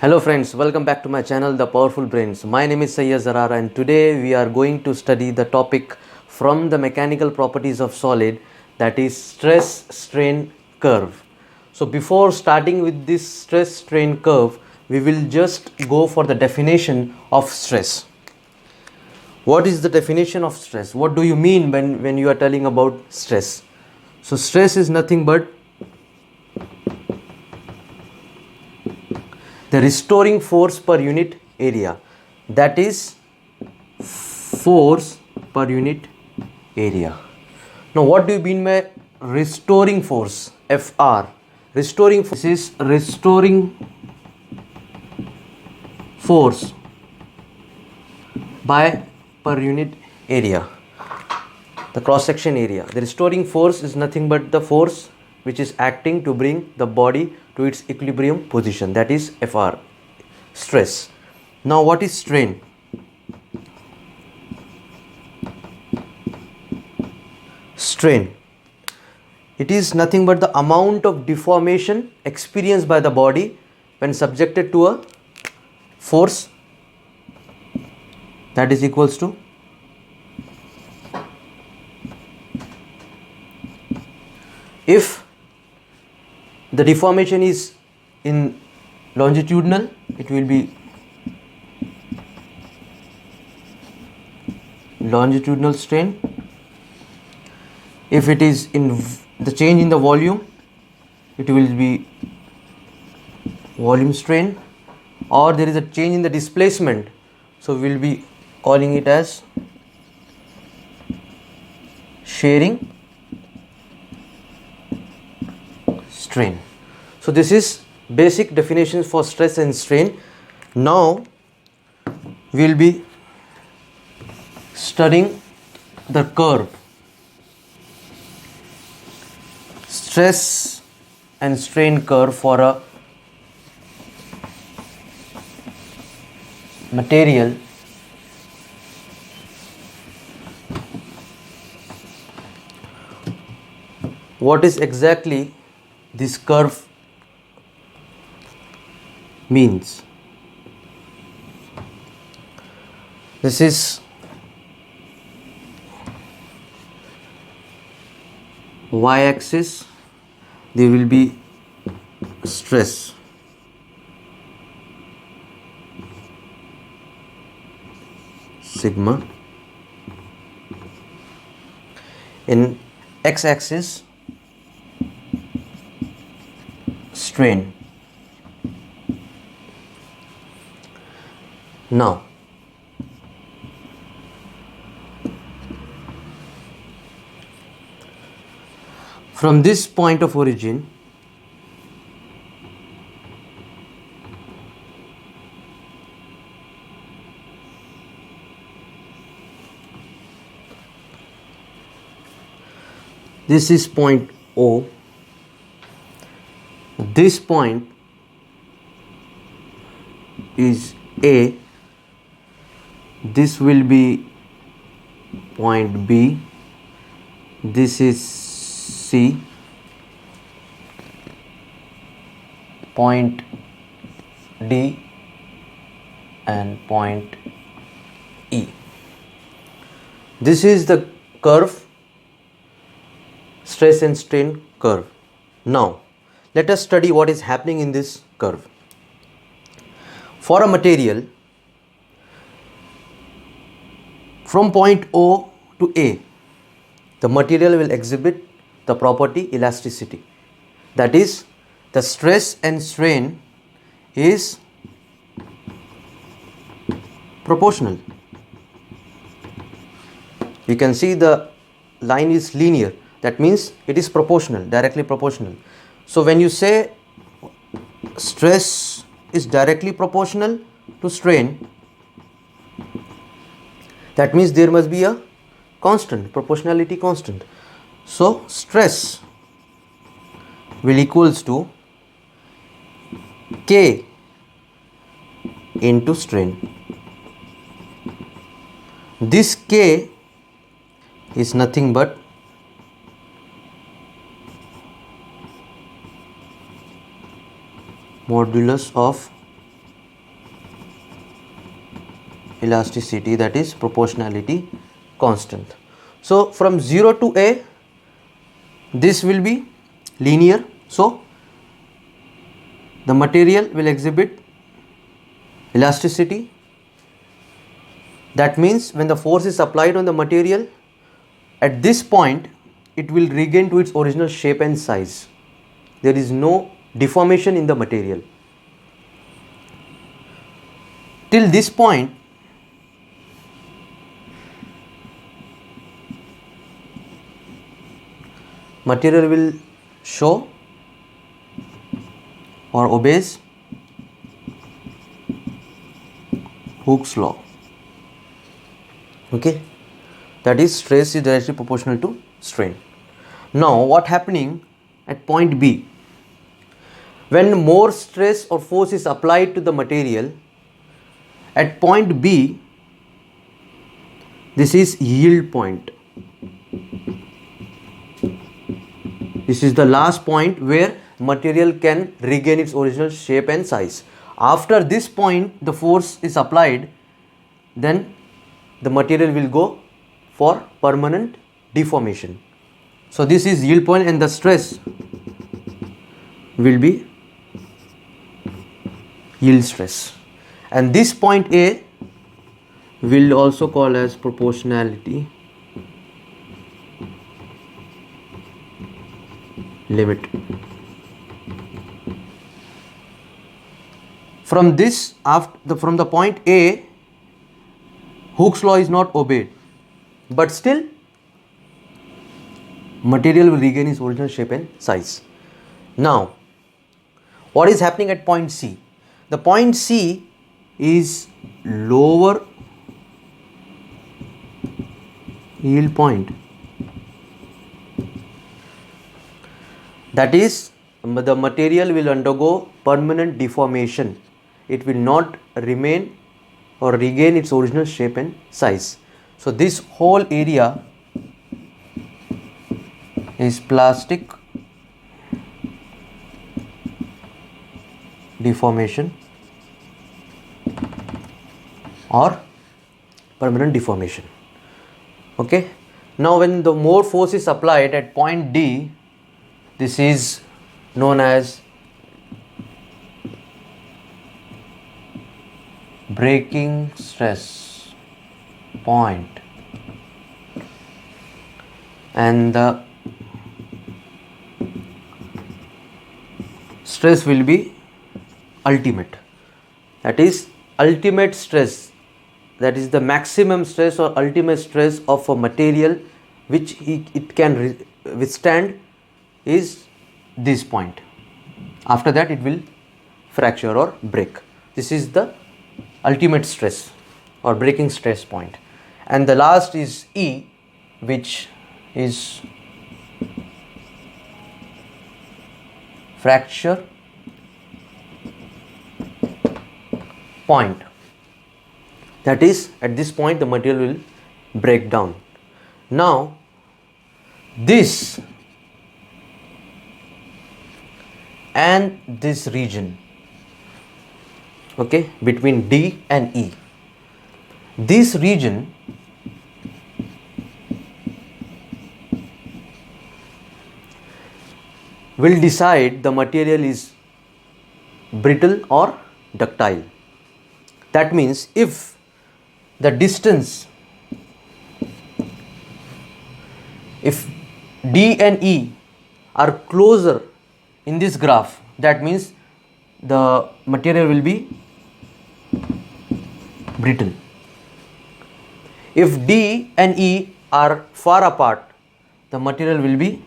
Hello friends, welcome back to my channel The Powerful Brains. My name is Syed Zarar and today we are going to study the topic from the mechanical properties of solid, that is stress strain curve. So before starting with this stress strain curve, we will just go for the definition of stress. What is the definition of stress? What do you mean when you are telling about stress? So stress is nothing but the restoring force per unit area, that is force per unit area. Now what do you mean by restoring force? FR. Restoring force is restoring force by per unit area, the cross section area. The restoring force is nothing but the force which is acting to bring the body to its equilibrium position, that is FR, stress. Now what is strain? Strain, it is nothing but the amount of deformation experienced by the body when subjected to a force that is equals to if the deformation is in longitudinal, it will be longitudinal strain. If it is in the change in the volume, it will be volume strain, or there is a change in the displacement, so we will be calling it as shearing strain. So this is basic definitions for stress and strain. Now we will be studying the curve, stress and strain curve for a material what is exactly this curve means. This is y-axis, there will be stress, sigma. In x-axis, strain. Now from this point of origin, this is point O, this point is A, this will be point B, this is C, point D and point E. This is the curve, stress and strain curve. Now let us study what is happening in this curve. For a material from point O to A, the material will exhibit the property elasticity, that is the stress and strain is proportional. You can see the line is linear, that means it is proportional, directly proportional. So when you say stress is directly proportional to strain, that means there must be a constant, proportionality constant. So stress will equals to K into strain. This K is nothing but modulus of elasticity, that is proportionality constant. So from 0 to A, this will be linear, so the material will exhibit elasticity. That means when the force is applied on the material, at this point it will regain to its original shape and size. There is no deformation in the material. Till this point, material will show or obeys Hooke's law. Okay, that is stress is directly proportional to strain. Now what happening at point B? When more stress or force is applied to the material, at point B, this is yield point. This is the last point where material can regain its original shape and size. After this point, the force is applied, then the material will go for permanent deformation. So this is yield point, and the stress will be yield stress. And this point A will also call as proportionality limit. From this, from the point A, Hooke's law is not obeyed, but still material will regain its original shape and size. Now, what is happening at point C? The point C is lower yield point. That is, the material will undergo permanent deformation. It will not remain or regain its original shape and size. So this whole area is plastic deformation or permanent deformation. Okay. Now when the more force is applied at point D, this is known as breaking stress point, and the stress will be ultimate. That is ultimate stress, that is the maximum stress or ultimate stress of a material which it can withstand is this point. After that it will fracture or break. This is the ultimate stress or breaking stress point. And the last is E, which is fracture point. That is, at this point the material will break down. Now this and this region, okay, between D and E, this region will decide the material is brittle or ductile. That means if the distance, if D and E are closer in this graph, that means the material will be brittle. If D and E are far apart, the material will be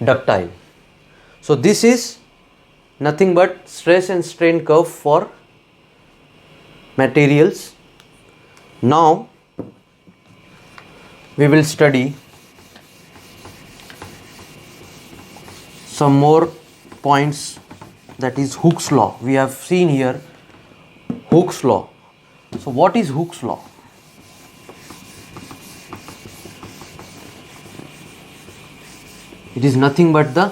ductile. So this is nothing but stress and strain curve for materials. Now we will study some more points, that is Hooke's law. We have seen here Hooke's law. So what is Hooke's law? It is nothing but the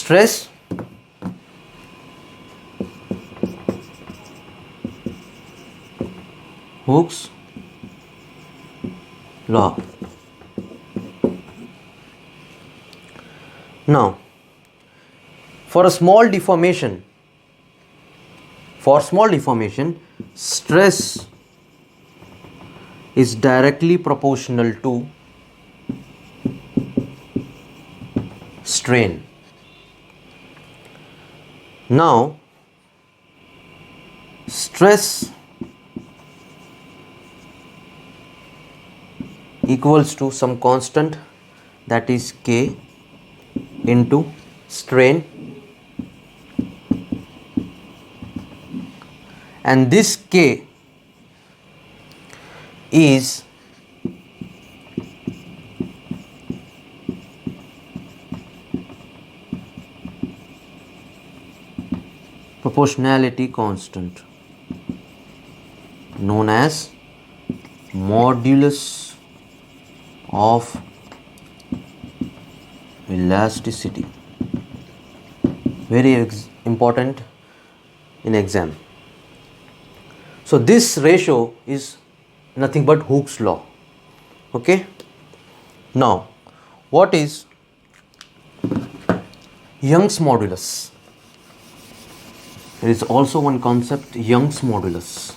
stress Hooke's law. Now, for small deformation, stress is directly proportional to strain. Now, stress equals to some constant, that is K, into strain, and this K is proportionality constant known as modulus of elasticity. Very important in exam. So this ratio is nothing but Hooke's law. Okay. Now, what is Young's modulus? There is also one concept, Young's modulus.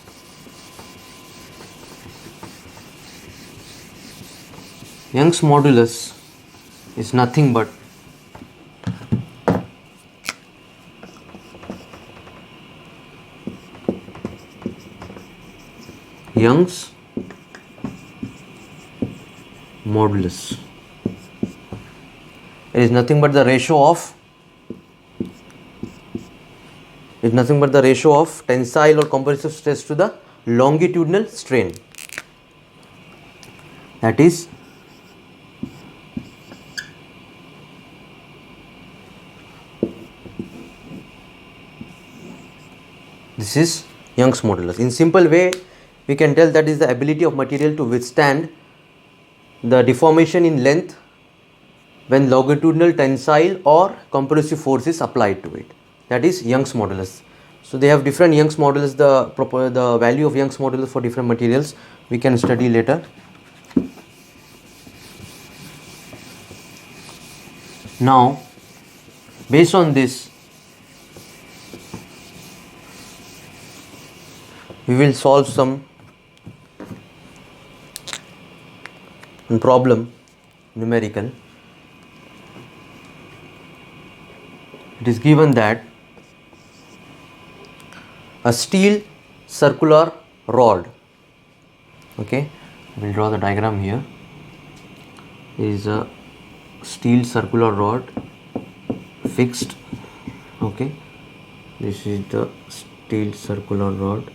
Young's modulus is nothing but Young's modulus. It is nothing but the ratio of tensile or compressive stress to the longitudinal strain. That is this is Young's modulus. In simple way, we can tell that is the ability of material to withstand the deformation in length when longitudinal tensile or compressive force is applied to it. That is Young's modulus. So they have different Young's modulus. The value of Young's modulus for different materials we can study later. Now, based on this, we will solve some problem, numerical. It is given that a steel circular rod, okay, we will draw the diagram here. There is a steel circular rod fixed, okay, this is the steel circular rod.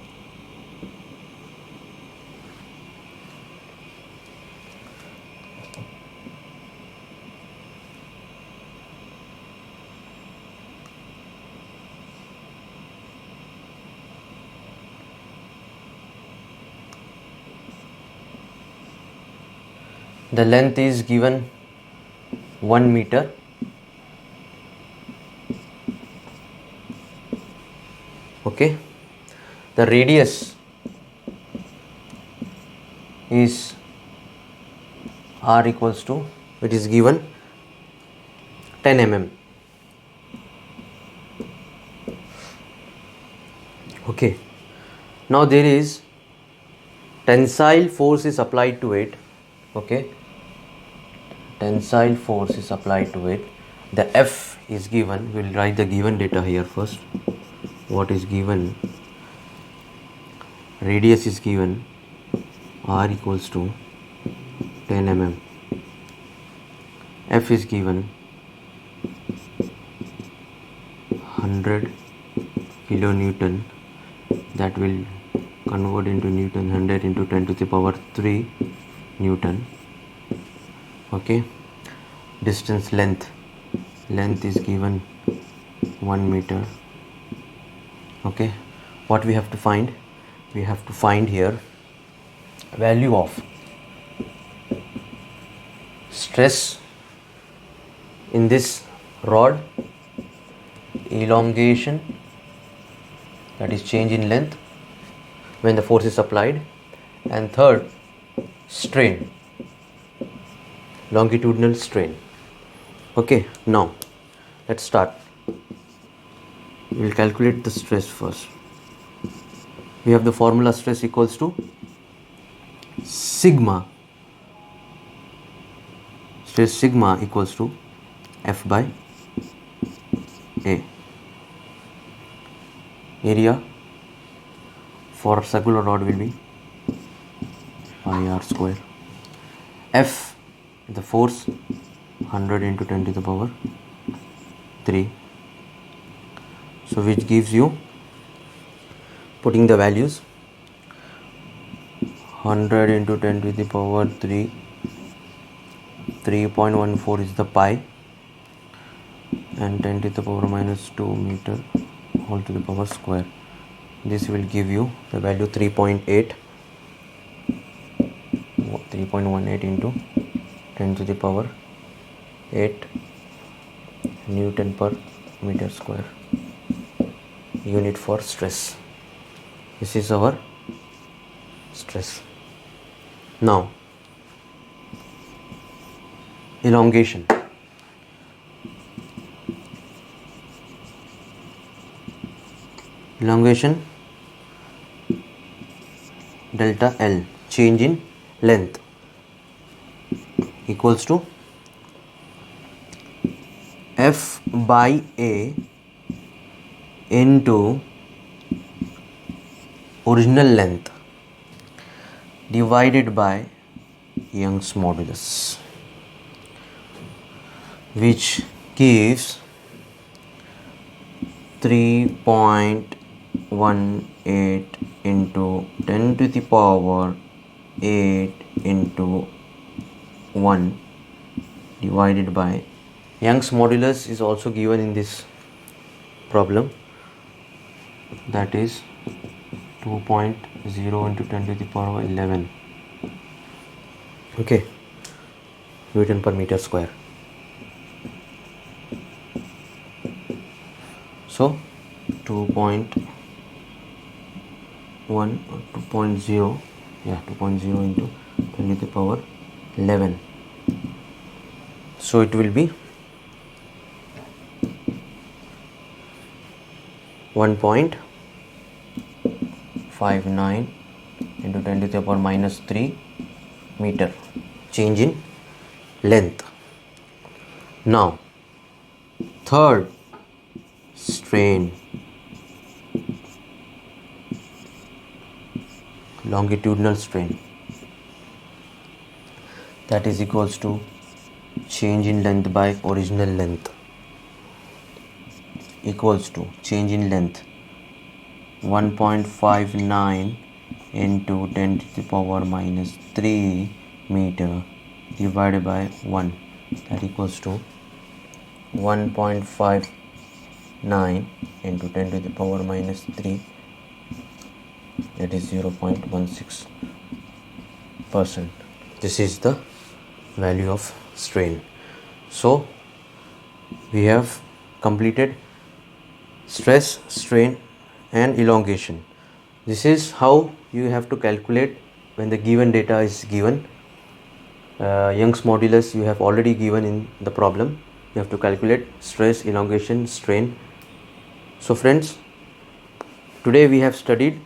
The length is given 1 meter. Okay. The radius is R equals to, it is given 10 mm. Okay. Now there is tensile force is applied to it. Okay. Tensile force is applied to it. The F is given. We will write the given data here first. What is given? Radius is given. R equals to 10 mm. F is given 100 kilonewton. That will convert into Newton. 100 into 10 to the power 3 Newton. Okay. Distance, length is given 1 meter. Okay. What we have to find? We have to find here value of stress in this rod elongation, that is change in length when the force is applied, and third, strain, longitudinal strain. Okay, now let's start. We will calculate the stress first. We have the formula stress equals to sigma. Stress sigma equals to F by A. Area for circular rod will be pi r square. F, the force, 100 into 10 to the power 3. So which gives you, putting the values, 100 into 10 to the power 3, 3.14 is the pi, and 10 to the power minus 2 meter whole to the power square. This will give you the value 3.18 into 10 to the power 8 Newton per meter square, unit for stress. This is our stress. Now, elongation. Elongation, delta L, change in length, equals to F by A into original length divided by Young's modulus, which gives 3.18 into 10 to the power 8 into 1 divided by Young's modulus is also given in this problem, that is 2.0 into 10 to the power 11, okay, Newton per meter square. So 2.1 or 2.0, yeah, 2.0 into 10 to the power 11. So it will be 1.59 into 10 to the power minus 3 meter, change in length. Now, third, strain, longitudinal strain, that is equals to change in length by original length, equals to change in length 1.59 into 10 to the power minus 3 meter divided by 1, that equals to 1.59 into 10 to the power minus 3, that is 0.16%. This is the value of strain. So we have completed stress, strain and elongation. This is how you have to calculate when the given data is given. Young's modulus you have already given in the problem. You have to calculate stress, elongation, strain. So friends, today we have studied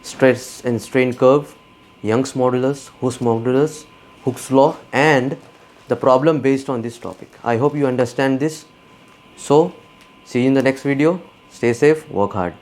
stress and strain curve, Young's modulus, Hooke's law and the problem based on this topic. I hope you understand this. So see you in the next video. Stay safe, work hard.